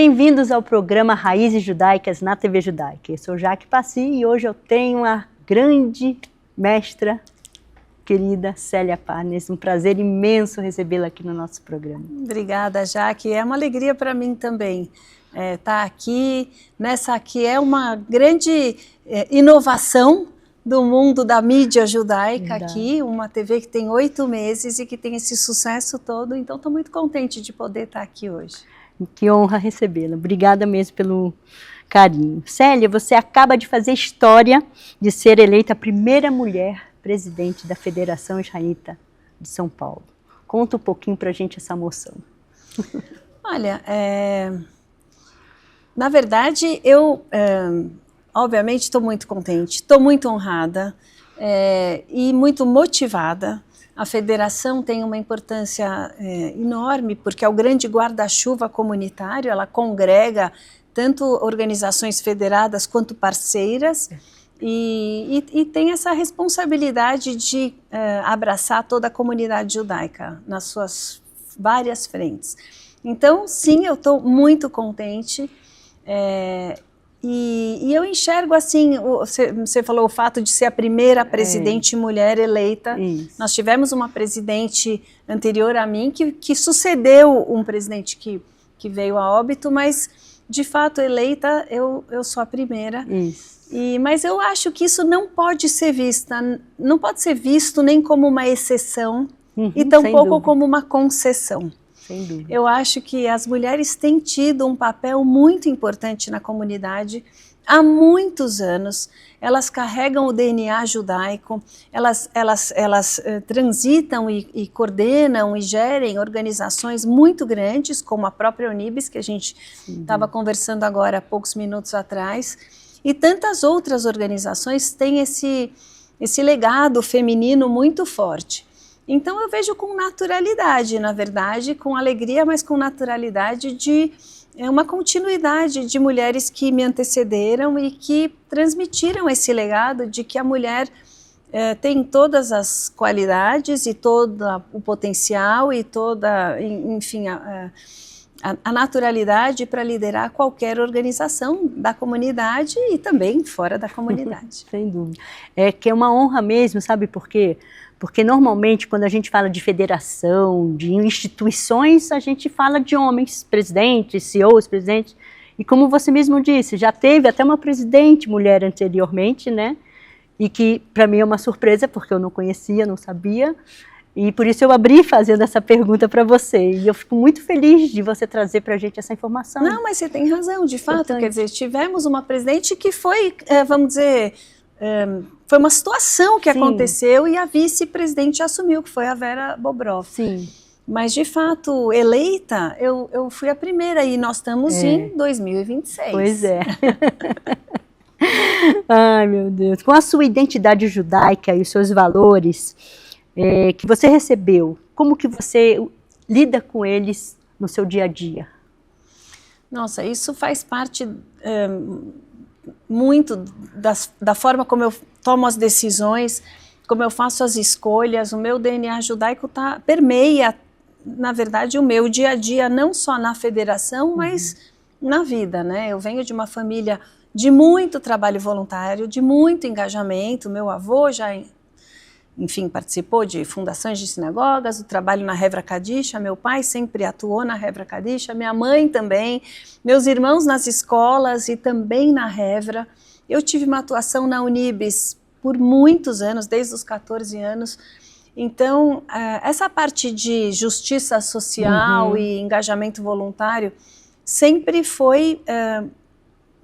Bem-vindos ao programa Raízes Judaicas na TV Judaica. Eu sou Jaque Passi e hoje eu tenho a grande mestra, querida Célia Parnes. Um prazer imenso recebê-la aqui no nosso programa. Obrigada, Jaque. É uma alegria para mim também estar aqui. Nessa aqui é uma grande inovação do mundo da mídia judaica aqui, uma TV que tem 8 meses e que tem esse sucesso todo, então estou muito contente de poder estar aqui hoje. Que honra recebê-la. Obrigada mesmo pelo carinho. Célia, você acaba de fazer história de ser eleita a primeira mulher presidente da Federação Israelita de São Paulo. Conta um pouquinho para a gente essa emoção. Olha, na verdade, eu obviamente estou muito contente, estou muito honrada e muito motivada. A federação tem uma importância enorme, porque é o grande guarda-chuva comunitário, ela congrega tanto organizações federadas quanto parceiras e tem essa responsabilidade de abraçar toda a comunidade judaica nas suas várias frentes. Então, sim, eu estou muito contente. E eu enxergo assim, você falou o fato de ser a primeira presidente mulher eleita. Isso. Nós tivemos uma presidente anterior a mim que sucedeu um presidente que veio a óbito, mas de fato eleita eu sou a primeira. Isso. Mas eu acho que isso não pode ser visto nem como uma exceção e tampouco como uma concessão. Eu acho que as mulheres têm tido um papel muito importante na comunidade há muitos anos. Elas carregam o DNA judaico, elas transitam e coordenam e gerem organizações muito grandes, como a própria Unibis, que a gente estava conversando agora há poucos minutos atrás, e tantas outras organizações têm esse legado feminino muito forte. Então eu vejo com naturalidade, na verdade, com alegria, mas com naturalidade de uma continuidade de mulheres que me antecederam e que transmitiram esse legado de que a mulher tem todas as qualidades e todo o potencial e toda, enfim, a naturalidade para liderar qualquer organização da comunidade e também fora da comunidade. Sem dúvida. É que é uma honra mesmo, sabe por quê? Porque normalmente quando a gente fala de federação, de instituições, a gente fala de homens, presidentes, CEOs, presidentes, e como você mesmo disse, já teve até uma presidente mulher anteriormente, né? E que para mim é uma surpresa, porque eu não conhecia, não sabia, e por isso eu abri fazendo essa pergunta para você, e eu fico muito feliz de você trazer para a gente essa informação. Não, mas você tem razão, de fato, quer dizer, tivemos uma presidente que foi, vamos dizer... foi uma situação que aconteceu e a vice-presidente assumiu, que foi a Vera Bobrov. Sim. Mas, de fato, eleita, eu fui a primeira e nós estamos em 2026. Pois é. Ai, meu Deus. Com a sua identidade judaica e os seus valores que você recebeu, como que você lida com eles no seu dia a dia? Nossa, isso faz parte... muito da forma como eu tomo as decisões, como eu faço as escolhas. O meu DNA judaico permeia, na verdade, o meu dia a dia, não só na federação, mas na vida, né? Eu venho de uma família de muito trabalho voluntário, de muito engajamento. Meu avô já, enfim, participou de fundações de sinagogas, o trabalho na Hevra Kadisha, meu pai sempre atuou na Hevra Kadisha, minha mãe também, meus irmãos nas escolas e também na Hevra. Eu tive uma atuação na Unibis por muitos anos, desde os 14 anos. Então, essa parte de justiça social e engajamento voluntário sempre foi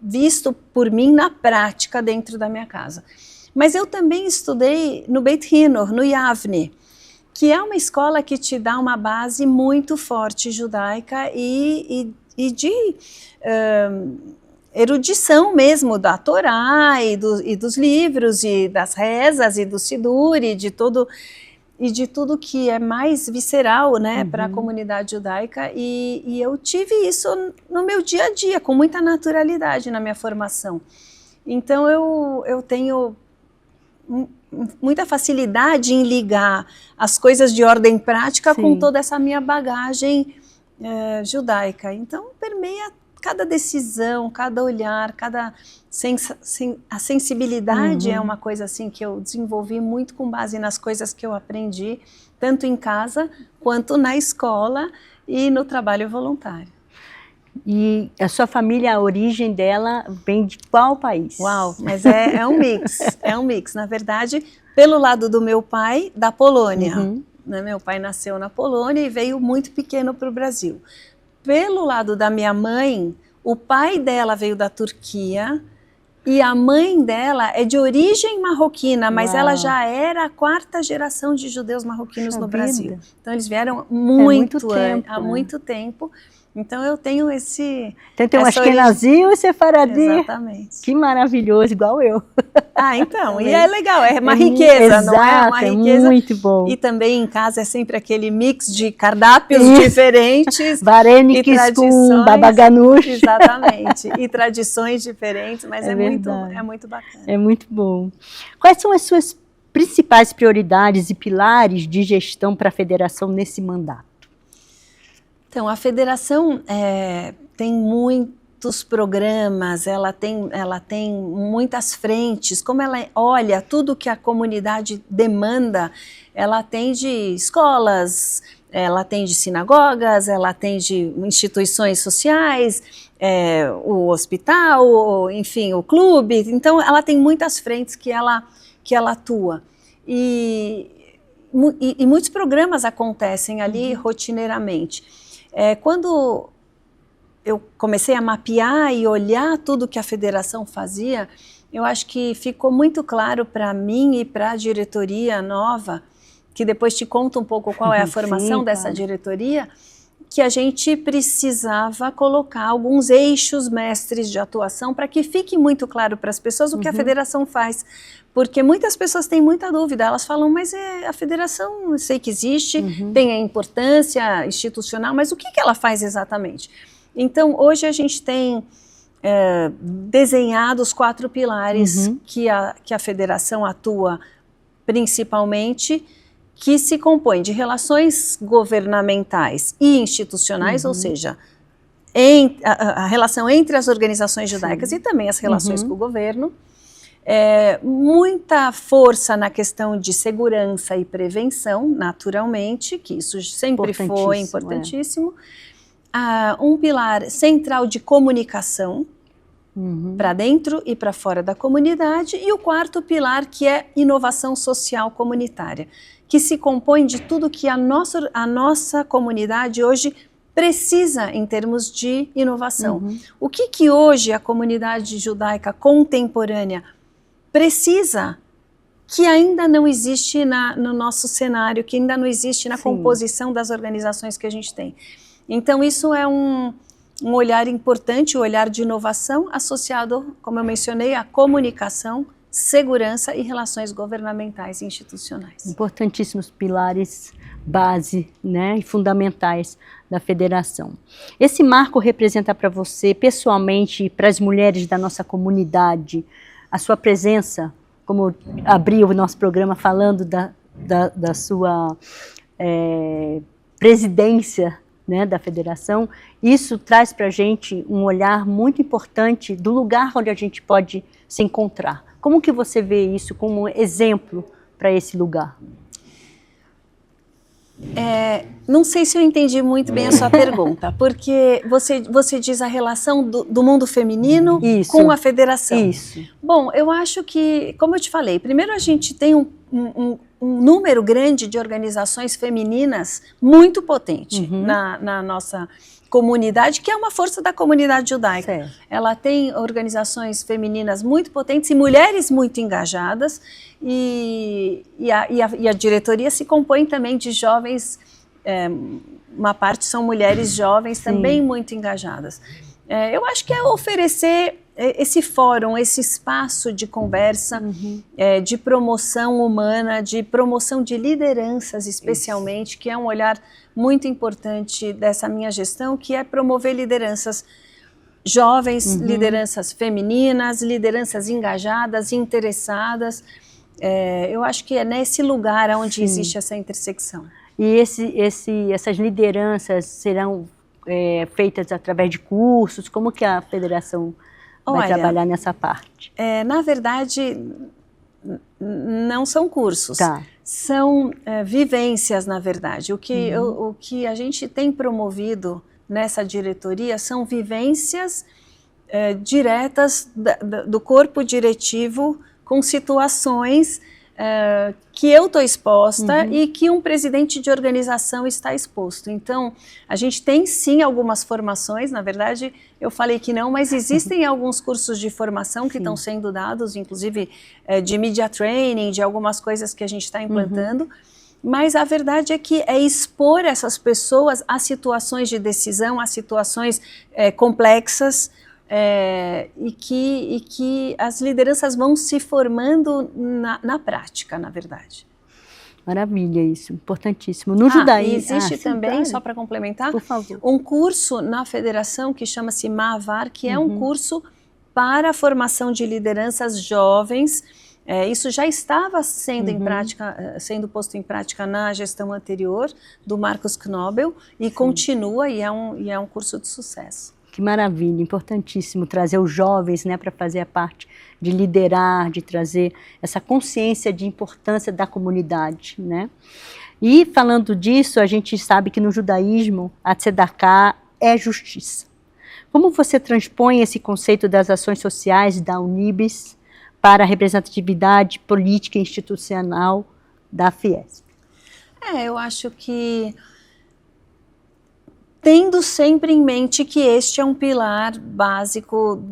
visto por mim na prática dentro da minha casa. Mas eu também estudei no Beit Hinor, no Yavne, que é uma escola que te dá uma base muito forte judaica e de erudição mesmo da Torá e dos livros e das rezas e do Sidur e de tudo que é mais visceral, né, para a comunidade judaica. E eu tive isso no meu dia a dia, com muita naturalidade na minha formação. Então eu tenho muita facilidade em ligar as coisas de ordem prática com toda essa minha bagagem judaica. Então permeia cada decisão, cada olhar, a sensibilidade é uma coisa assim que eu desenvolvi muito com base nas coisas que eu aprendi, tanto em casa quanto na escola e no trabalho voluntário. E a sua família, a origem dela vem de qual país? Uau, mas é um mix, é um mix. Na verdade, pelo lado do meu pai, da Polônia. Né? Meu pai nasceu na Polônia e veio muito pequeno para o Brasil. Pelo lado da minha mãe, o pai dela veio da Turquia e a mãe dela é de origem marroquina, mas ela já era a 4ª geração de judeus marroquinos no Brasil. Então eles vieram há muito tempo. Então eu tenho esse... Então tem um Ashkenazi e um Sefaradi. Exatamente. Que maravilhoso, igual eu. Ah, então, e é legal, é uma riqueza, exato, não é? Uma riqueza. É muito bom. E também em casa é sempre aquele mix de cardápios diferentes. Vareniques com baba ganoush. Exatamente, e tradições diferentes, mas é muito bacana. É muito bom. Quais são as suas principais prioridades e pilares de gestão para a federação nesse mandato? Então, a federação tem muitos programas, ela tem muitas frentes. Como ela olha tudo que a comunidade demanda, ela atende escolas, ela atende sinagogas, ela atende instituições sociais, o hospital, enfim, o clube. Então, ela tem muitas frentes que ela atua. E muitos programas acontecem ali rotineiramente. Quando eu comecei a mapear e olhar tudo que a federação fazia, eu acho que ficou muito claro para mim e para a diretoria nova, que depois te conto um pouco qual é a formação dessa diretoria, que a gente precisava colocar alguns eixos mestres de atuação para que fique muito claro para as pessoas o que a federação faz. Porque muitas pessoas têm muita dúvida, elas falam, mas a federação, eu sei que existe, tem a importância institucional, mas o que ela faz exatamente? Então, hoje a gente tem desenhado os 4 pilares que a federação atua principalmente, que se compõem de relações governamentais e institucionais, ou seja, a relação entre as organizações judaicas e também as relações com o governo, muita força na questão de segurança e prevenção, naturalmente, que isso sempre foi importantíssimo. Um pilar central de comunicação, para dentro e para fora da comunidade, e o 4º pilar, que é inovação social comunitária, que se compõe de tudo que a nossa comunidade hoje precisa em termos de inovação. O que hoje a comunidade judaica contemporânea precisa, que ainda não existe no nosso cenário, que ainda não existe na composição das organizações que a gente tem. Então isso é um olhar importante, o olhar de inovação associado, como eu mencionei, à comunicação, segurança e relações governamentais e institucionais. Importantíssimos pilares base, né, e fundamentais da federação. Esse marco representa para você, pessoalmente, para as mulheres da nossa comunidade, a sua presença, como abriu o nosso programa falando da sua presidência, né, da federação, isso traz para a gente um olhar muito importante do lugar onde a gente pode se encontrar. Como que você vê isso como exemplo para esse lugar? Não sei se eu entendi muito bem a sua pergunta, porque você diz a relação do mundo feminino com a federação. Isso. Bom, eu acho que, como eu te falei, primeiro a gente tem um número grande de organizações femininas muito potente na nossa comunidade, que é uma força da comunidade judaica. Certo. Ela tem organizações femininas muito potentes e mulheres muito engajadas, e a diretoria se compõe também de jovens, uma parte são mulheres jovens também muito engajadas. Eu acho que é oferecer esse fórum, esse espaço de conversa, de promoção humana, de promoção de lideranças especialmente, que é um olhar muito importante dessa minha gestão, que é promover lideranças jovens, lideranças femininas, lideranças engajadas, interessadas. Eu acho que é nesse lugar onde existe essa intersecção. E essas lideranças serão feitas através de cursos? Como que a federação vai trabalhar nessa parte? Na verdade, não são cursos, são vivências, na verdade. O que a gente tem promovido nessa diretoria são vivências diretas do corpo diretivo com situações que eu estou exposta e que um presidente de organização está exposto. Então, a gente tem sim algumas formações, na verdade eu falei que não, mas existem alguns cursos de formação que estão sendo dados, inclusive de media training, de algumas coisas que a gente está implantando, mas a verdade é que é expor essas pessoas a situações de decisão, a situações complexas, e que as lideranças vão se formando na prática, na verdade. Maravilha, isso, importantíssimo. No judaísmo existe também, só para complementar, por favor, um curso na federação que chama-se Maavar, que é um curso para a formação de lideranças jovens. Isso já estava sendo sendo posto em prática na gestão anterior do Marcos Knobel e continua, e é um curso de sucesso. Que maravilha, importantíssimo trazer os jovens, né, para fazer a parte de liderar, de trazer essa consciência de importância da comunidade, né? E falando disso, a gente sabe que no judaísmo a tzedakah é justiça. Como você transpõe esse conceito das ações sociais da Unibis para a representatividade política e institucional da Fiesp? Eu acho que tendo sempre em mente que este é um pilar básico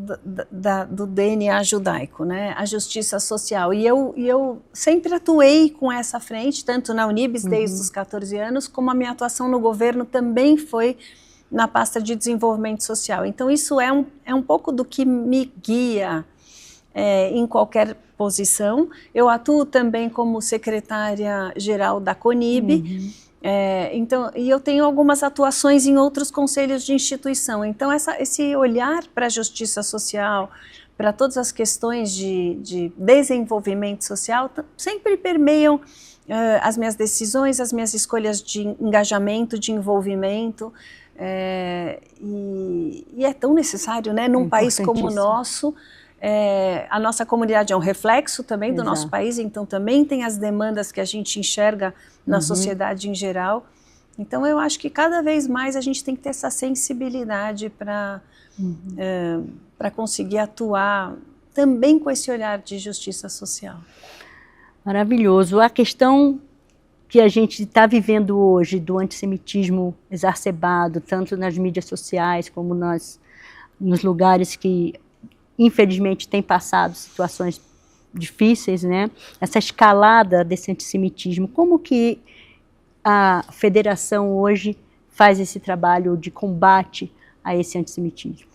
do DNA judaico, né? A justiça social. E eu sempre atuei com essa frente, tanto na Unibis desde os 14 anos, como a minha atuação no governo também foi na pasta de desenvolvimento social. Então isso é um pouco do que me guia em qualquer posição. Eu atuo também como secretária-geral da CONIB, e eu tenho algumas atuações em outros conselhos de instituição. Então, esse olhar para a justiça social, para todas as questões de desenvolvimento social, sempre permeiam as minhas decisões, as minhas escolhas de engajamento, de envolvimento. E é tão necessário, né, num país como o nosso. A nossa comunidade é um reflexo também do nosso país, então também tem as demandas que a gente enxerga na sociedade em geral. Então eu acho que cada vez mais a gente tem que ter essa sensibilidade para conseguir atuar também com esse olhar de justiça social. Maravilhoso. A questão que a gente está vivendo hoje do antissemitismo exacerbado, tanto nas mídias sociais como nos lugares que infelizmente tem passado situações difíceis, né? Essa escalada desse antissemitismo, como que a federação hoje faz esse trabalho de combate a esse antissemitismo?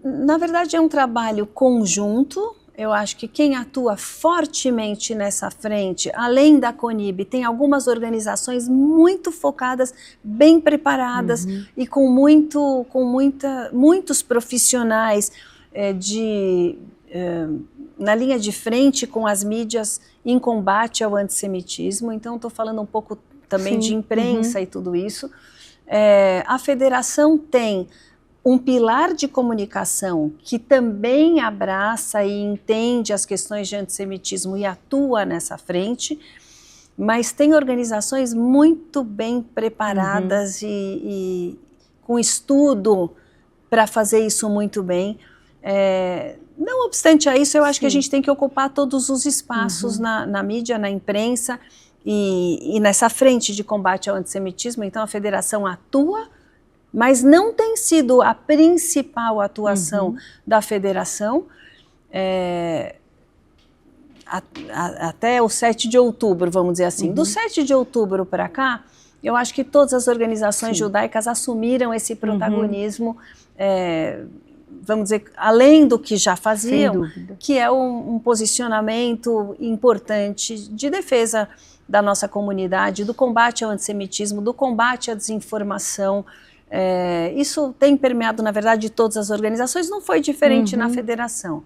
Na verdade é um trabalho conjunto. Eu acho que quem atua fortemente nessa frente, além da CONIB, tem algumas organizações muito focadas, bem preparadas e com muitos profissionais na linha de frente com as mídias em combate ao antissemitismo. Então, estou falando um pouco também de imprensa e tudo isso. A federação tem um pilar de comunicação que também abraça e entende as questões de antissemitismo e atua nessa frente, mas tem organizações muito bem preparadas e com estudo para fazer isso muito bem. Não obstante a isso, eu acho que a gente tem que ocupar todos os espaços na mídia, na imprensa e nessa frente de combate ao antissemitismo. Então a federação atua, mas não tem sido a principal atuação da federação. Até o 7 de outubro, vamos dizer assim. Do 7 de outubro para cá, eu acho que todas as organizações judaicas assumiram esse protagonismo, vamos dizer, além do que já faziam, que é um posicionamento importante de defesa da nossa comunidade, do combate ao antissemitismo, do combate à desinformação. Isso tem permeado, na verdade, todas as organizações, não foi diferente na federação.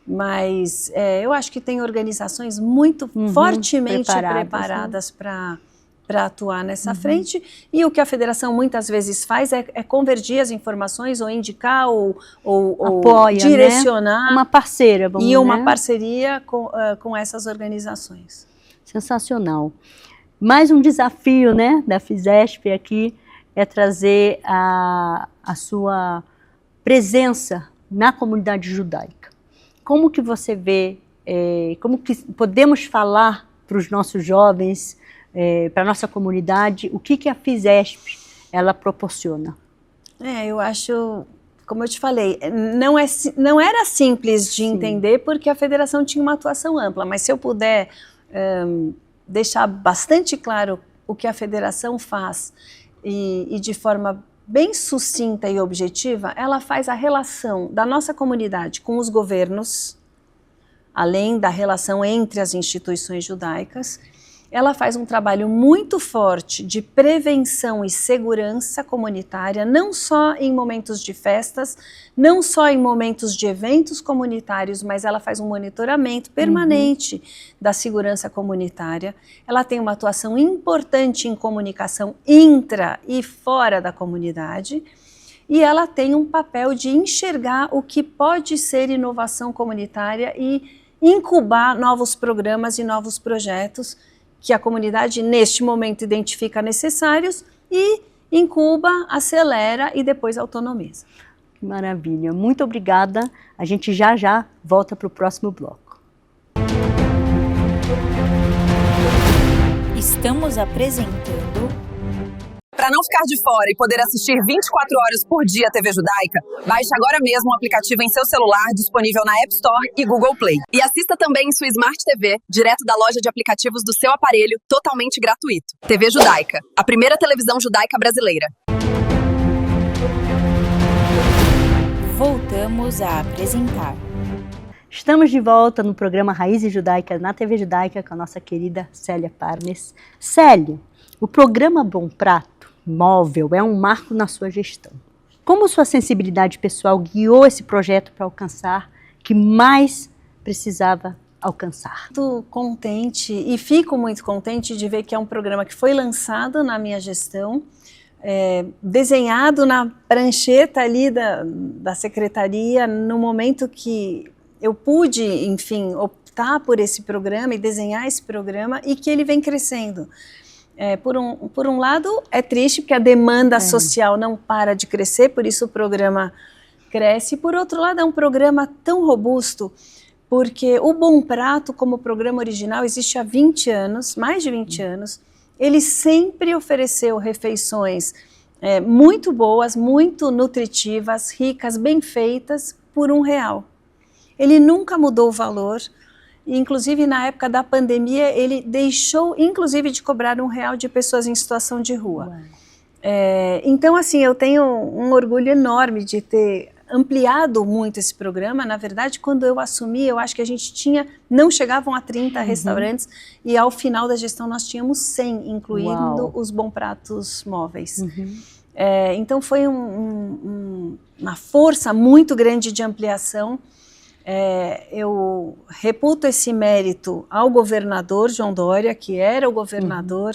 Mas eu acho que tem organizações muito fortemente preparadas, né, para atuar nessa frente, e o que a federação muitas vezes faz é convergir as informações, ou indicar, ou apoia, direcionar. Né? Uma parceira, vamos dizer. E uma parceria com essas organizações. Sensacional. Mais um desafio, né, da FISESP aqui é trazer a sua presença na comunidade judaica. Como que você vê, como que podemos falar para os nossos jovens, para a nossa comunidade, o que a FISESP ela proporciona? Eu acho, como eu te falei, não era simples de entender, porque a federação tinha uma atuação ampla, mas se eu puder deixar bastante claro o que a federação faz e de forma bem sucinta e objetiva, ela faz a relação da nossa comunidade com os governos, além da relação entre as instituições judaicas. Ela faz um trabalho muito forte de prevenção e segurança comunitária, não só em momentos de festas, não só em momentos de eventos comunitários, mas ela faz um monitoramento permanente da segurança comunitária. Ela tem uma atuação importante em comunicação intra e fora da comunidade, e ela tem um papel de enxergar o que pode ser inovação comunitária e incubar novos programas e novos projetos que a comunidade, neste momento, identifica necessários e incuba, acelera e depois autonomiza. Que maravilha. Muito obrigada. A gente já volta para o próximo bloco. Estamos apresentando... Para não ficar de fora e poder assistir 24 horas por dia a TV Judaica, baixe agora mesmo o aplicativo em seu celular, disponível na App Store e Google Play. E assista também em sua Smart TV, direto da loja de aplicativos do seu aparelho, totalmente gratuito. TV Judaica, a primeira televisão judaica brasileira. Voltamos a apresentar. Estamos de volta no programa Raízes Judaicas na TV Judaica com a nossa querida Célia Parnes. Célia, o programa Bom Prato Móvel é um marco na sua gestão. Como sua sensibilidade pessoal guiou esse projeto para alcançar o que mais precisava alcançar? Muito contente e fico muito contente de ver que é um programa que foi lançado na minha gestão, desenhado na prancheta ali da secretaria, no momento que eu pude, enfim, optar por esse programa e desenhar esse programa, e que ele vem crescendo. Por um lado, é triste porque a demanda social não para de crescer, por isso o programa cresce. Por outro lado, é um programa tão robusto, porque o Bom Prato, como programa original, existe há 20 anos, mais de 20 anos. Ele sempre ofereceu refeições muito boas, muito nutritivas, ricas, bem feitas, por R$1. Ele nunca mudou o valor. Inclusive, na época da pandemia, ele deixou, inclusive, de cobrar R$1 de pessoas em situação de rua. Então, assim, eu tenho um orgulho enorme de ter ampliado muito esse programa. Na verdade, quando eu assumi, eu acho que a gente não chegavam a 30 restaurantes, e ao final da gestão nós tínhamos 100, incluindo os Bom Pratos móveis. Então, foi uma força muito grande de ampliação. Eu reputo esse mérito ao governador João Dória, que era o governador,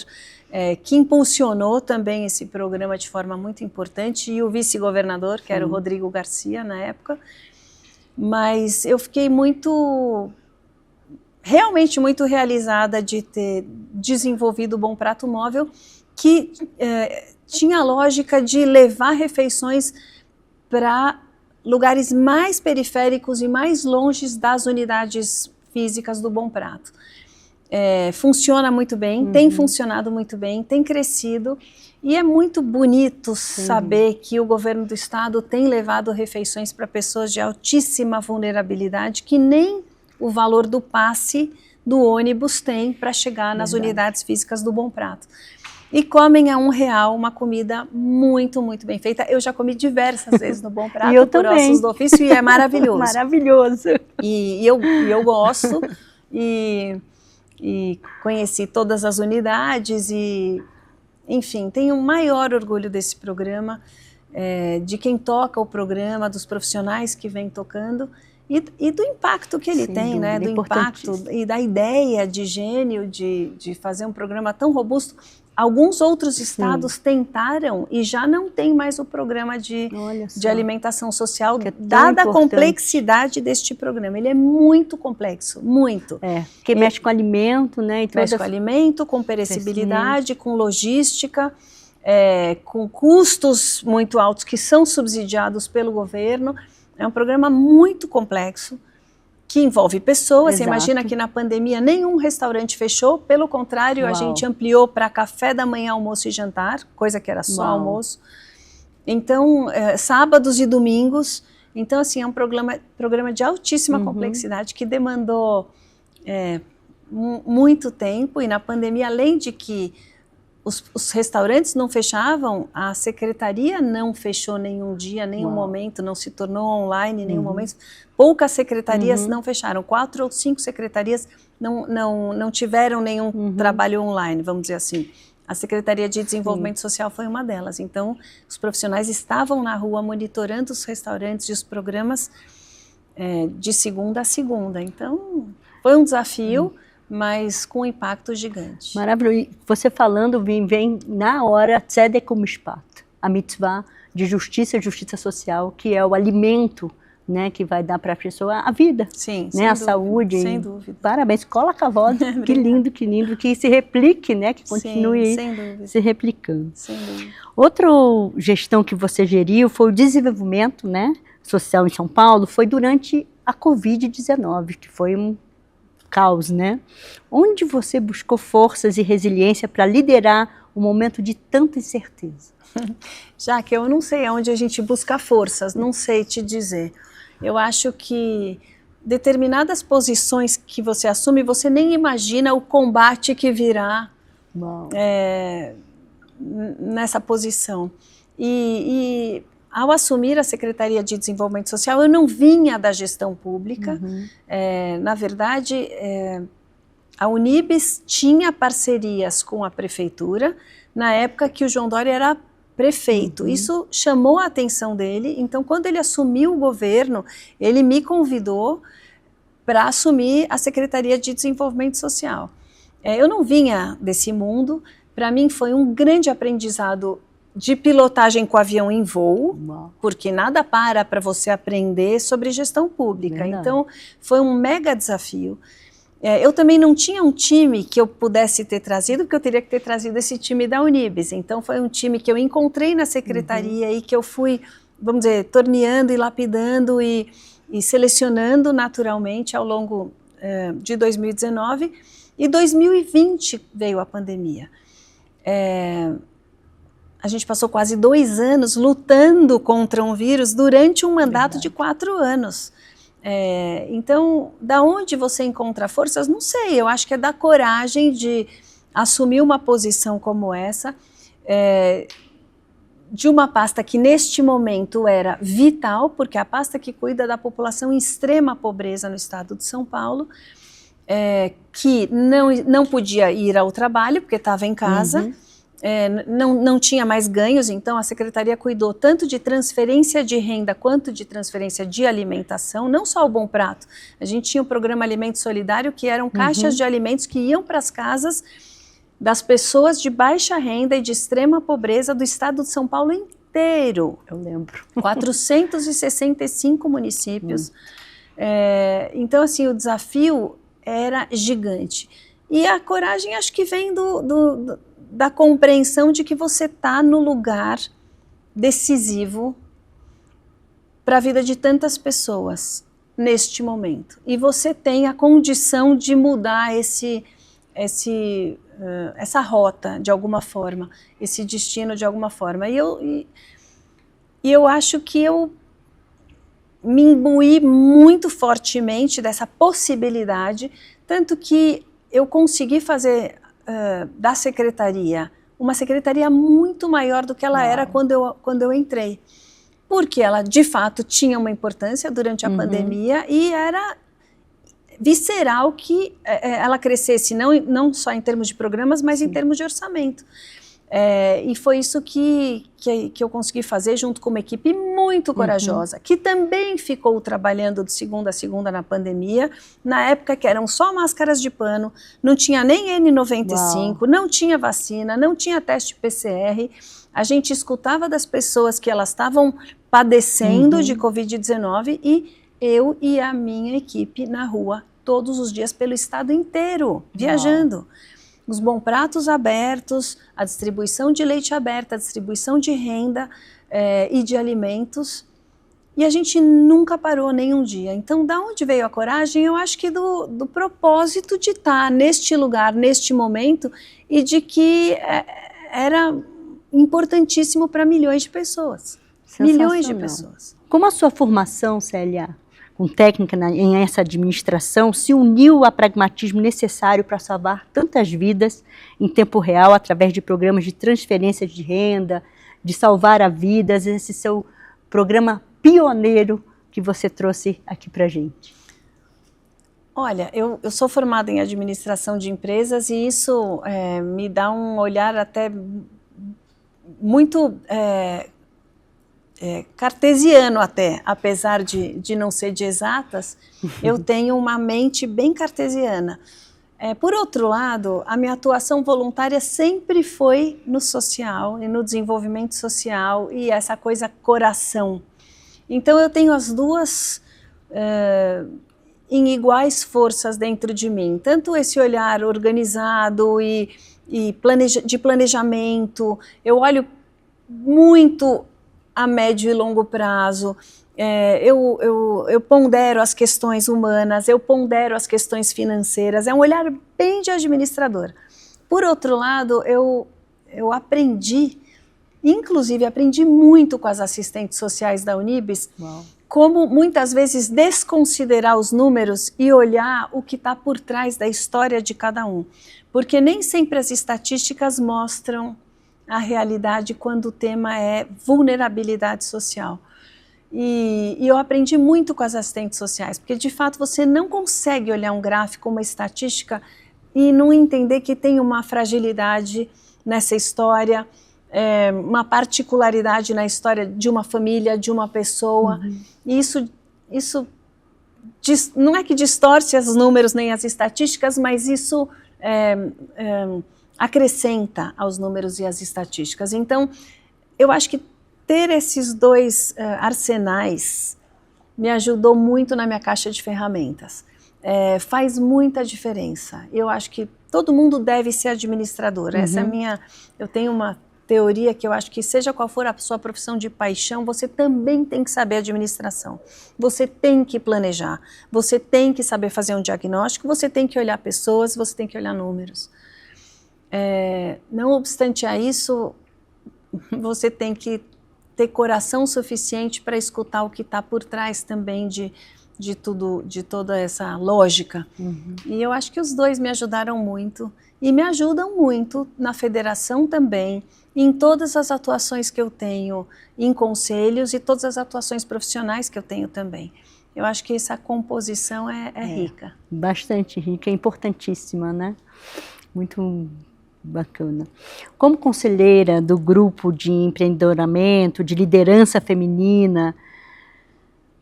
que impulsionou também esse programa de forma muito importante, e o vice-governador, que era o Rodrigo Garcia na época. Mas eu fiquei realmente muito realizada de ter desenvolvido o Bom Prato Móvel, que tinha a lógica de levar refeições para lugares mais periféricos e mais longes das unidades físicas do Bom Prato. Funciona muito bem, tem funcionado muito bem, tem crescido, e é muito bonito saber que o governo do estado tem levado refeições para pessoas de altíssima vulnerabilidade, que nem o valor do passe do ônibus tem para chegar nas unidades físicas do Bom Prato. E comem a R$1 uma comida muito, muito bem feita. Eu já comi diversas vezes no Bom Prato, por Ossos do Ofício, e é maravilhoso. Maravilhoso. E eu gosto, e conheci todas as unidades, e, enfim, tenho um maior orgulho desse programa, de quem toca o programa, dos profissionais que vêm tocando, e do impacto que ele tem, né? Do impacto e da ideia de gênio de fazer um programa tão robusto, alguns outros estados tentaram e já não tem mais o programa de alimentação social, dada a complexidade deste programa. Ele é muito complexo, muito. Porque mexe com alimento, né? E mexe com alimento, com perecibilidade, com logística, com custos muito altos que são subsidiados pelo governo. É um programa muito complexo, que envolve pessoas. Você imagina que na pandemia nenhum restaurante fechou, pelo contrário, a gente ampliou para café da manhã, almoço e jantar, coisa que era só almoço. Então, sábados e domingos. Então, assim, é um programa de altíssima complexidade que demandou muito tempo, e na pandemia, além de que os restaurantes não fechavam, a secretaria não fechou nenhum dia, nenhum momento, não se tornou online em nenhum momento. Poucas secretarias não fecharam, 4 ou 5 secretarias não tiveram nenhum trabalho online, vamos dizer assim. A Secretaria de Desenvolvimento Social foi uma delas. Então, os profissionais estavam na rua monitorando os restaurantes e os programas de segunda a segunda. Então, foi um desafio, mas com um impacto gigante. Maravilhoso. Você falando, vem na hora Tzedek u'Mishpat, a mitzvah de justiça social, que é o alimento, né, que vai dar para a pessoa a vida, sim, né, a saúde. Sem dúvida. Parabéns, cola cavalo, que lindo, que se replique, né, que continue se replicando. Sem dúvida. Outra gestão que você geriu foi o desenvolvimento, né, social em São Paulo, foi durante a Covid-19, que foi um caos, né? Onde você buscou forças e resiliência para liderar um momento de tanta incerteza? Já que eu não sei onde a gente busca forças, não sei te dizer. Eu acho que determinadas posições que você assume, você nem imagina o combate que virá nessa posição. E ao assumir a Secretaria de Desenvolvimento Social, eu não vinha da gestão pública. Na verdade, a Unibis tinha parcerias com a prefeitura na época que o João Dória era prefeito. Isso chamou a atenção dele. Então, quando ele assumiu o governo, ele me convidou para assumir a Secretaria de Desenvolvimento Social. Eu não vinha desse mundo. Para mim, foi um grande aprendizado de pilotagem com avião em voo, porque nada para você aprender sobre gestão pública. Então, foi um mega desafio. Eu também não tinha um time que eu pudesse ter trazido, porque eu teria que ter trazido esse time da Unibis. Então, foi um time que eu encontrei na secretaria e que eu fui, vamos dizer, torneando e lapidando e selecionando naturalmente ao longo de 2019. E 2020 veio a pandemia. A gente passou quase 2 anos lutando contra um vírus durante um mandato de 4 anos. Então, da onde você encontra forças? Não sei, eu acho que é da coragem de assumir uma posição como essa, de uma pasta que neste momento era vital, porque é a pasta que cuida da população em extrema pobreza no estado de São Paulo, que não podia ir ao trabalho, porque estava em casa, não tinha mais ganhos. Então a secretaria cuidou tanto de transferência de renda quanto de transferência de alimentação, não só o Bom Prato. A gente tinha o programa Alimento Solidário, que eram caixas de alimentos que iam para as casas das pessoas de baixa renda e de extrema pobreza do estado de São Paulo inteiro. Eu lembro. 465 municípios. Então, assim, o desafio era gigante. E a coragem acho que vem da compreensão de que você está no lugar decisivo para a vida de tantas pessoas neste momento. E você tem a condição de mudar essa rota de alguma forma, esse destino de alguma forma. E eu acho que eu me imbuí muito fortemente dessa possibilidade, tanto que eu consegui fazer da secretaria uma secretaria muito maior do que ela era quando eu entrei. Porque ela, de fato, tinha uma importância durante a pandemia e era visceral que ela crescesse, não só em termos de programas, mas em termos de orçamento. E foi isso que eu consegui fazer junto com uma equipe muito corajosa, que também ficou trabalhando de segunda a segunda na pandemia, na época que eram só máscaras de pano, não tinha nem N95, não tinha vacina, não tinha teste PCR. A gente escutava das pessoas que elas estavam padecendo de Covid-19 e eu e a minha equipe na rua todos os dias pelo estado inteiro, viajando. Os bons pratos abertos, a distribuição de leite aberta, a distribuição de renda e de alimentos. E a gente nunca parou nenhum dia. Então, da onde veio a coragem? Eu acho que do propósito de estar neste lugar, neste momento, e de que era importantíssimo para milhões de pessoas. Milhões de pessoas. Como a sua formação, Célia, com técnica em essa administração, se uniu ao pragmatismo necessário para salvar tantas vidas em tempo real, através de programas de transferência de renda, de salvar a vidas, esse seu programa pioneiro que você trouxe aqui para a gente? Olha, eu sou formada em administração de empresas e isso me dá um olhar até muito cartesiano até, apesar de não ser de exatas, eu tenho uma mente bem cartesiana. Por outro lado, a minha atuação voluntária sempre foi no social e no desenvolvimento social e essa coisa coração. Então eu tenho as duas em iguais forças dentro de mim, tanto esse olhar organizado e de planejamento, eu olho muito a médio e longo prazo, eu pondero as questões humanas, eu pondero as questões financeiras, é um olhar bem de administrador. Por outro lado, eu aprendi, inclusive aprendi muito com as assistentes sociais da Unibis, como muitas vezes desconsiderar os números e olhar o que está por trás da história de cada um. Porque nem sempre as estatísticas mostram a realidade quando o tema é vulnerabilidade social. E eu aprendi muito com as assistentes sociais, porque de fato você não consegue olhar um gráfico, uma estatística e não entender que tem uma fragilidade nessa história, uma particularidade na história de uma família, de uma pessoa. E isso não é que distorce os números nem as estatísticas, mas isso acrescenta aos números e às estatísticas. Então, eu acho que ter esses dois arsenais me ajudou muito na minha caixa de ferramentas. Faz muita diferença. Eu acho que todo mundo deve ser administrador. Essa é eu tenho uma teoria que eu acho que seja qual for a sua profissão de paixão, você também tem que saber administração. Você tem que planejar, você tem que saber fazer um diagnóstico, você tem que olhar pessoas, você tem que olhar números. Não obstante a isso, você tem que ter coração suficiente para escutar o que está por trás também de toda essa lógica. E eu acho que os dois me ajudaram muito e me ajudam muito na federação também, em todas as atuações que eu tenho em conselhos e todas as atuações profissionais que eu tenho também. Eu acho que essa composição é rica. Bastante rica, é importantíssima, né? Muito bacana. Como conselheira do grupo de empreendedoramento, de liderança feminina,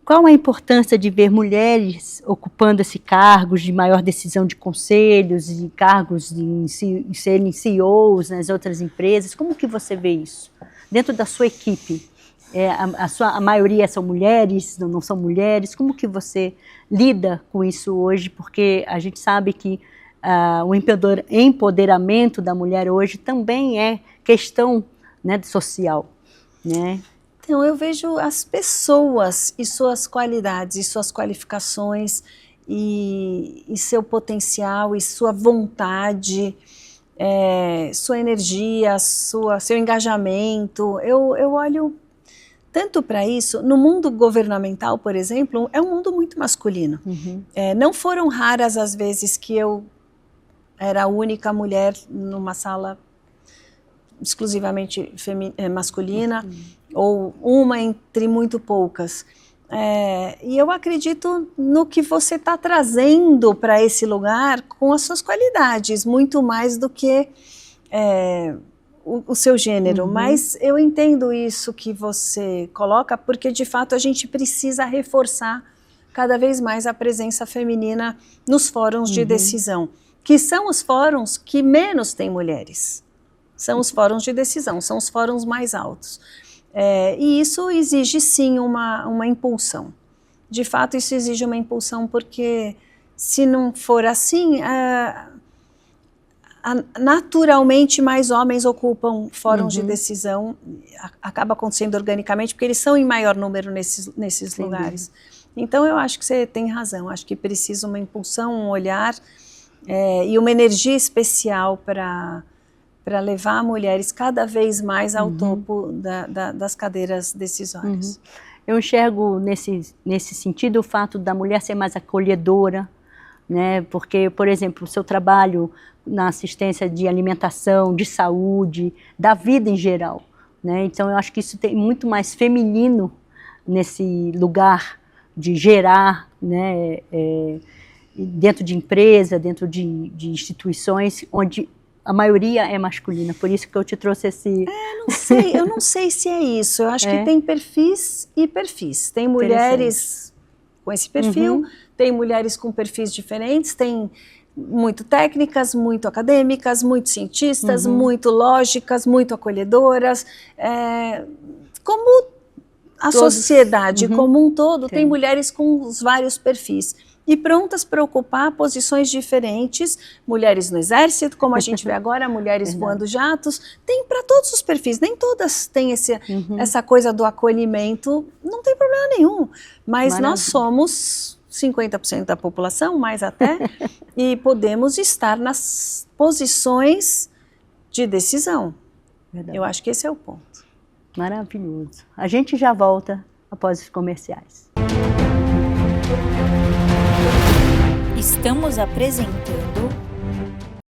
qual a importância de ver mulheres ocupando esse cargos de maior decisão de conselhos e cargos de serem CEOs nas outras empresas? Como que você vê isso? Dentro da sua equipe, a maioria são mulheres, não são mulheres? Como que você lida com isso hoje? Porque a gente sabe que o empoderamento da mulher hoje também é questão, né, social, né? Então, eu vejo as pessoas e suas qualidades e suas qualificações e seu potencial e sua vontade, sua energia, seu engajamento. Eu olho tanto para isso. No mundo governamental, por exemplo, é um mundo muito masculino. Não foram raras as vezes que eu era a única mulher numa sala exclusivamente masculina, ou uma entre muito poucas. E eu acredito no que você está trazendo para esse lugar com as suas qualidades, muito mais do que o seu gênero, mas eu entendo isso que você coloca, porque de fato a gente precisa reforçar cada vez mais a presença feminina nos fóruns de decisão, que são os fóruns que menos têm mulheres. São os fóruns de decisão, são os fóruns mais altos. E isso exige sim uma impulsão. De fato, isso exige uma impulsão, porque se não for assim, naturalmente mais homens ocupam fóruns de decisão, acaba acontecendo organicamente, porque eles são em maior número nesses lugares. Então eu acho que você tem razão, acho que precisa uma impulsão, um olhar e uma energia especial para levar mulheres cada vez mais ao topo das cadeiras decisórias. Eu enxergo nesse sentido o fato da mulher ser mais acolhedora, né? Porque, por exemplo, o seu trabalho na assistência de alimentação, de saúde, da vida em geral, né? Então eu acho que isso tem muito mais feminino nesse lugar de gerar, né? Dentro de empresa, dentro de instituições, onde a maioria é masculina, por isso que eu te trouxe esse... eu não sei se é isso, eu acho que tem perfis e perfis. Tem mulheres com esse perfil, tem mulheres com perfis diferentes, tem muito técnicas, muito acadêmicas, muito cientistas, muito lógicas, muito acolhedoras, como a sociedade como um todo, tem mulheres com os vários perfis. E prontas para ocupar posições diferentes, mulheres no exército, como a gente vê agora, mulheres voando jatos, tem para todos os perfis, nem todas têm essa coisa do acolhimento, não tem problema nenhum, mas nós somos 50% da população, mais até, e podemos estar nas posições de decisão. Eu acho que esse é o ponto. Maravilhoso. A gente já volta após os comerciais. Estamos apresentando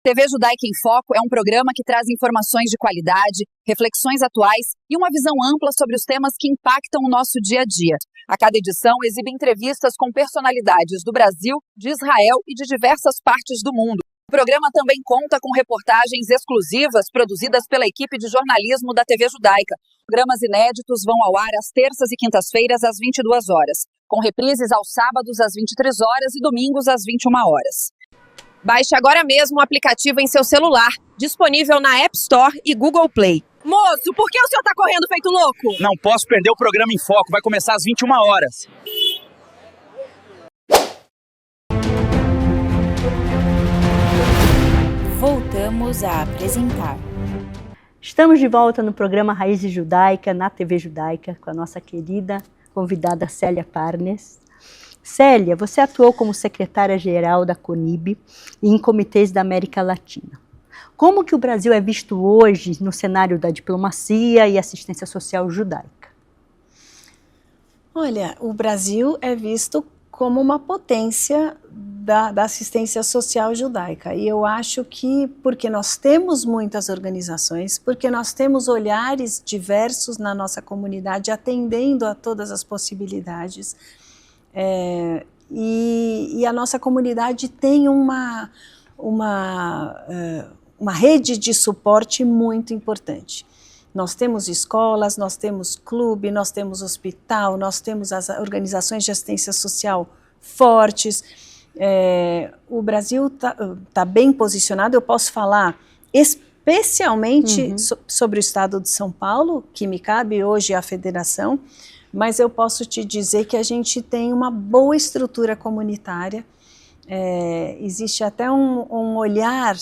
TV Judaica em Foco é um programa que traz informações de qualidade, reflexões atuais e uma visão ampla sobre os temas que impactam o nosso dia a dia. A cada edição exibe entrevistas com personalidades do Brasil, de Israel e de diversas partes do mundo. O programa também conta com reportagens exclusivas produzidas pela equipe de jornalismo da TV Judaica. Programas inéditos vão ao ar às terças e quintas-feiras às 22 horas, com reprises aos sábados às 23 horas e domingos às 21 horas. Baixe agora mesmo o aplicativo em seu celular, disponível na App Store e Google Play. Moço, por que o senhor tá correndo feito louco? Não posso perder o programa em Foco, vai começar às 21 horas. Voltamos a apresentar. Estamos de volta no programa Raízes Judaica, na TV Judaica, com a nossa querida convidada Célia Parnes. Célia, você atuou como secretária-geral da CONIB e em comitês da América Latina. Como que o Brasil é visto hoje no cenário da diplomacia e assistência social judaica? Olha, o Brasil é visto como uma potência da assistência social judaica. E eu acho que, porque nós temos muitas organizações, porque nós temos olhares diversos na nossa comunidade, atendendo a todas as possibilidades, e a nossa comunidade tem uma rede de suporte muito importante. Nós temos escolas, nós temos clube, nós temos hospital, nós temos as organizações de assistência social fortes. O Brasil tá bem posicionado, eu posso falar especialmente sobre o estado de São Paulo, que me cabe hoje à federação, mas eu posso te dizer que a gente tem uma boa estrutura comunitária, existe até um olhar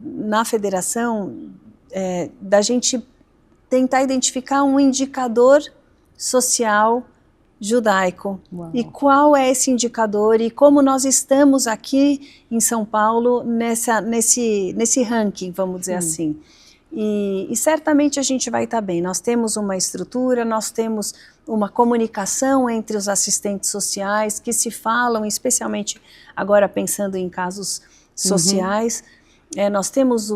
na federação da gente tentar identificar um indicador social judaico. Uau. E qual é esse indicador e como nós estamos aqui em São Paulo nesse ranking, vamos dizer assim. E certamente a gente vai estar bem. Nós temos uma estrutura, nós temos uma comunicação entre os assistentes sociais que se falam, especialmente agora pensando em casos sociais, nós temos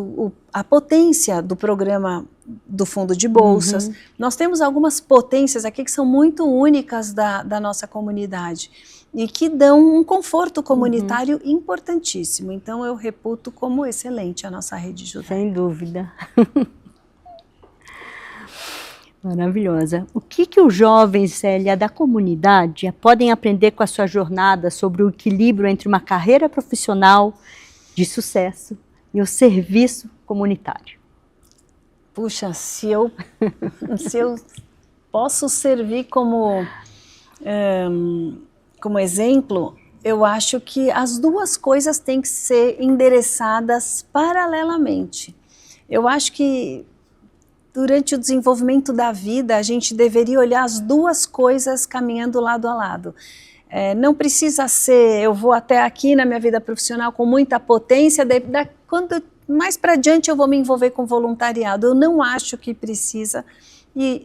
a potência do programa do Fundo de Bolsas, nós temos algumas potências aqui que são muito únicas da nossa comunidade e que dão um conforto comunitário importantíssimo. Então eu reputo como excelente a nossa rede judaica. Sem dúvida. Maravilhosa. O que os jovens, Célia, da comunidade podem aprender com a sua jornada sobre o equilíbrio entre uma carreira profissional de sucesso e o serviço comunitário? Puxa, se eu posso servir como exemplo, eu acho que as duas coisas têm que ser endereçadas paralelamente. Eu acho que durante o desenvolvimento da vida, a gente deveria olhar as duas coisas caminhando lado a lado. Não precisa ser, eu vou até aqui na minha vida profissional com muita potência, quando mais para adiante eu vou me envolver com voluntariado. Eu não acho que precisa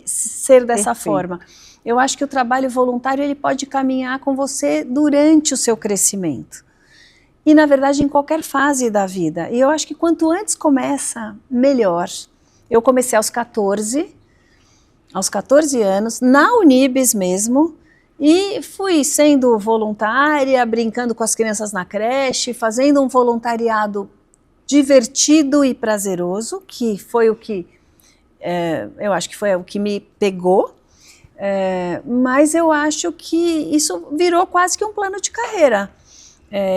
ser dessa forma. Eu acho que o trabalho voluntário ele pode caminhar com você durante o seu crescimento. E, na verdade, em qualquer fase da vida. E eu acho que quanto antes começa, melhor. Eu comecei aos 14 anos, na Unibis mesmo, e fui sendo voluntária, brincando com as crianças na creche, fazendo um voluntariado divertido e prazeroso, que foi o que, eu acho que foi o que me pegou, mas eu acho que isso virou quase que um plano de carreira.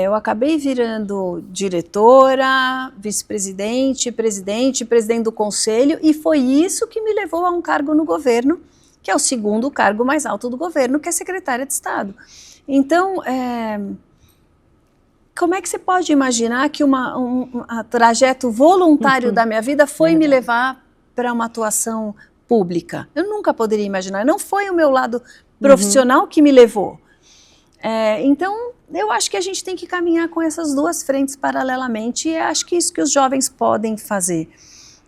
Eu acabei virando diretora, vice-presidente, presidente do conselho, e foi isso que me levou a um cargo no governo, que é o segundo cargo mais alto do governo, que é secretária de Estado. Então, como é que você pode imaginar que um trajeto voluntário da minha vida foi me levar para uma atuação pública? Eu nunca poderia imaginar, não foi o meu lado profissional que me levou. Então, eu acho que a gente tem que caminhar com essas duas frentes paralelamente, e acho que isso que os jovens podem fazer.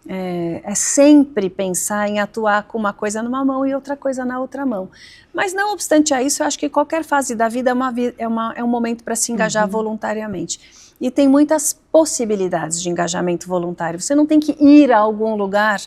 É sempre pensar em atuar com uma coisa numa mão e outra coisa na outra mão. Mas não obstante a isso, eu acho que qualquer fase da vida é um momento para se engajar voluntariamente. E tem muitas possibilidades de engajamento voluntário. Você não tem que ir a algum lugar,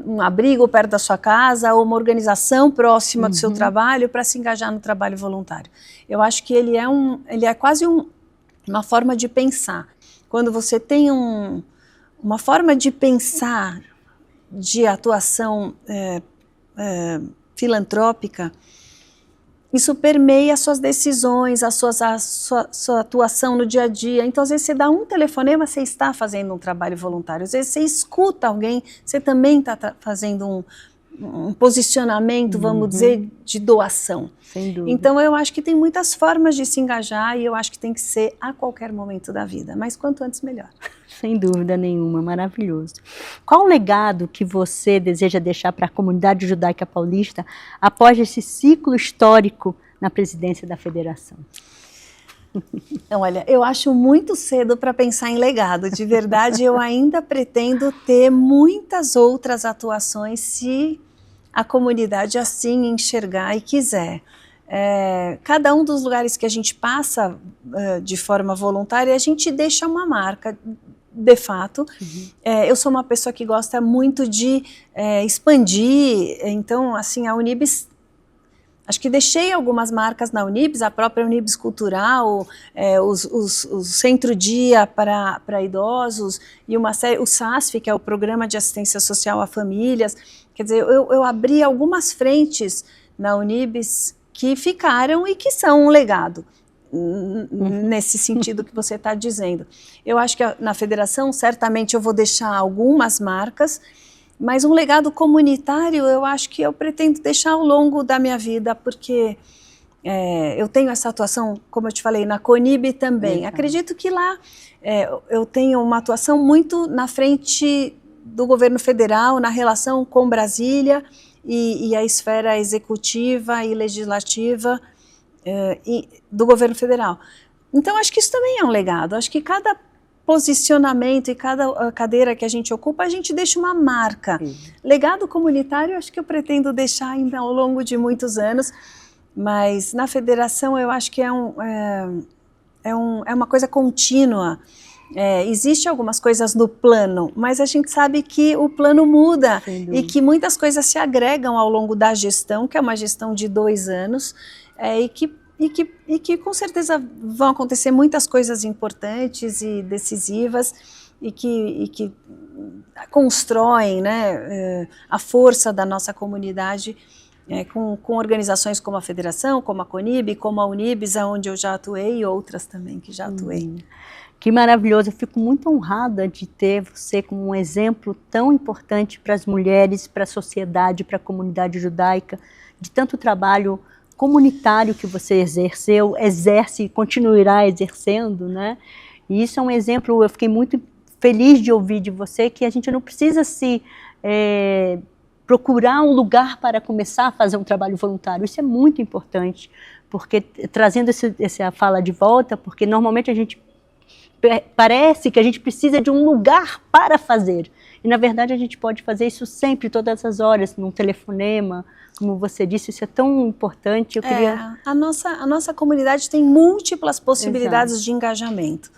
um abrigo perto da sua casa ou uma organização próxima do seu trabalho para se engajar no trabalho voluntário. Eu acho que ele é quase uma forma de pensar. Quando você tem uma forma de pensar de atuação filantrópica, isso permeia as suas decisões, a sua atuação no dia a dia. Então, às vezes, você dá um telefonema, você está fazendo um trabalho voluntário. Às vezes, você escuta alguém, você também está fazendo um posicionamento, vamos dizer, de doação. Sem dúvida. Então, eu acho que tem muitas formas de se engajar e eu acho que tem que ser a qualquer momento da vida. Mas quanto antes, melhor. Sem dúvida nenhuma, maravilhoso. Qual o legado que você deseja deixar para a comunidade judaica paulista após esse ciclo histórico na presidência da federação? Olha, eu acho muito cedo para pensar em legado. De verdade, eu ainda pretendo ter muitas outras atuações se a comunidade assim enxergar e quiser. Cada um dos lugares que a gente passa de forma voluntária, a gente deixa uma marca. De fato, eu sou uma pessoa que gosta muito de expandir, então, assim, a Unibis, acho que deixei algumas marcas na Unibis, a própria Unibis Cultural, o Centro Dia para idosos, e uma série, o SASF, que é o Programa de Assistência Social a Famílias. Quer dizer, eu abri algumas frentes na Unibis que ficaram e que são um legado. Nesse sentido que você está dizendo. Eu acho que na federação, certamente eu vou deixar algumas marcas, mas um legado comunitário eu acho que eu pretendo deixar ao longo da minha vida, porque eu tenho essa atuação, como eu te falei, na CONIB também. Acredito que lá eu tenho uma atuação muito na frente do governo federal, na relação com Brasília e a esfera executiva e legislativa do governo federal. Então, acho que isso também é um legado. Acho que cada posicionamento e cada cadeira que a gente ocupa, a gente deixa uma marca. Legado comunitário, acho que eu pretendo deixar ainda ao longo de muitos anos, mas na federação eu acho que é uma coisa contínua. Existem algumas coisas no plano, mas a gente sabe que o plano muda e que muitas coisas se agregam ao longo da gestão, que é uma gestão de 2 anos, e que com certeza vão acontecer muitas coisas importantes e decisivas e que constroem, né, a força da nossa comunidade, com organizações como a Federação, como a CONIB, como a Unibis, onde eu já atuei, e outras também que já atuei. Que maravilhoso, eu fico muito honrada de ter você como um exemplo tão importante para as mulheres, para a sociedade, para a comunidade judaica, de tanto trabalho comunitário que você exerceu, exerce e continuará exercendo, né? E isso é um exemplo, eu fiquei muito feliz de ouvir de você que a gente não precisa procurar um lugar para começar a fazer um trabalho voluntário. Isso é muito importante, porque trazendo essa fala de volta, porque normalmente a gente parece que a gente precisa de um lugar para fazer. E, na verdade, a gente pode fazer isso sempre, todas as horas, num telefonema, como você disse, isso é tão importante. Eu queria... A nossa comunidade tem múltiplas possibilidades de engajamento.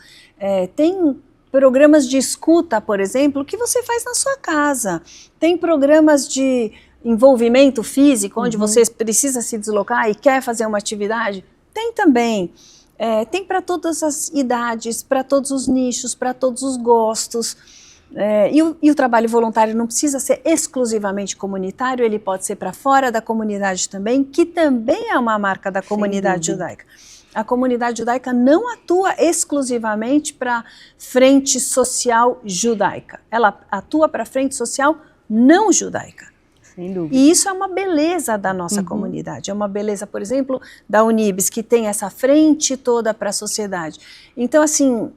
Tem programas de escuta, por exemplo, que você faz na sua casa. Tem programas de envolvimento físico, onde você precisa se deslocar e quer fazer uma atividade. Tem também. Tem para todas as idades, para todos os nichos, para todos os gostos. E o trabalho voluntário não precisa ser exclusivamente comunitário, ele pode ser para fora da comunidade também, que também é uma marca da comunidade judaica. A comunidade judaica não atua exclusivamente para frente social judaica, ela atua para frente social não judaica. Sem dúvida. E isso é uma beleza da nossa comunidade, é uma beleza, por exemplo, da Unibis, que tem essa frente toda para a sociedade. Então, assim,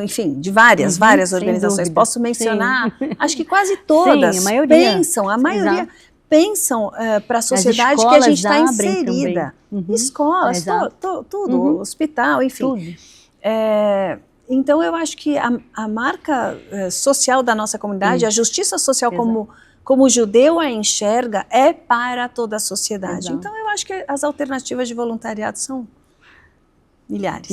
enfim, de várias organizações, posso mencionar, acho que quase todas. Sim, a maioria. A maioria pensam para a sociedade que a gente está inserida. Escolas, tudo, hospital, enfim. Tudo. Então, eu acho que a marca social da nossa comunidade, a justiça social como o judeu a enxerga, é para toda a sociedade. Exato. Então, eu acho que as alternativas de voluntariado são milhares.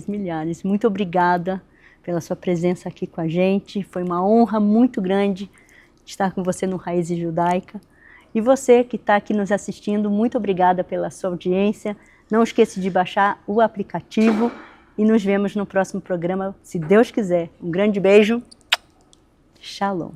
Milhares. Muito obrigada pela sua presença aqui com a gente. Foi uma honra muito grande estar com você no Raízes Judaica. E você que está aqui nos assistindo, muito obrigada pela sua audiência. Não esqueça de baixar o aplicativo e nos vemos no próximo programa, se Deus quiser. Um grande beijo. Shalom.